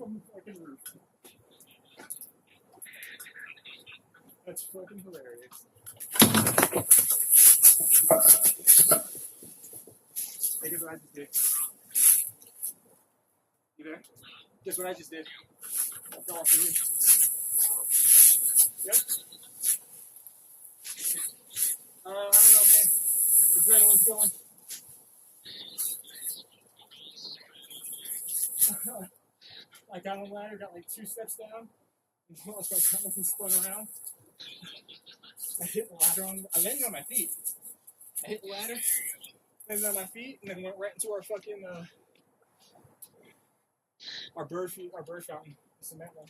from the fucking roof. That's fucking hilarious. Hey, guess what I just did? You there? Guess what I just did? I fell off the roof. Yep. I don't know, man. Adrenaline's going. I got on the ladder, got like 2 steps down. And once my balance and spun around, I hit the ladder I landed on my feet. I hit the ladder, landed on my feet, and then went right into our fucking, our bird fountain, the cement one.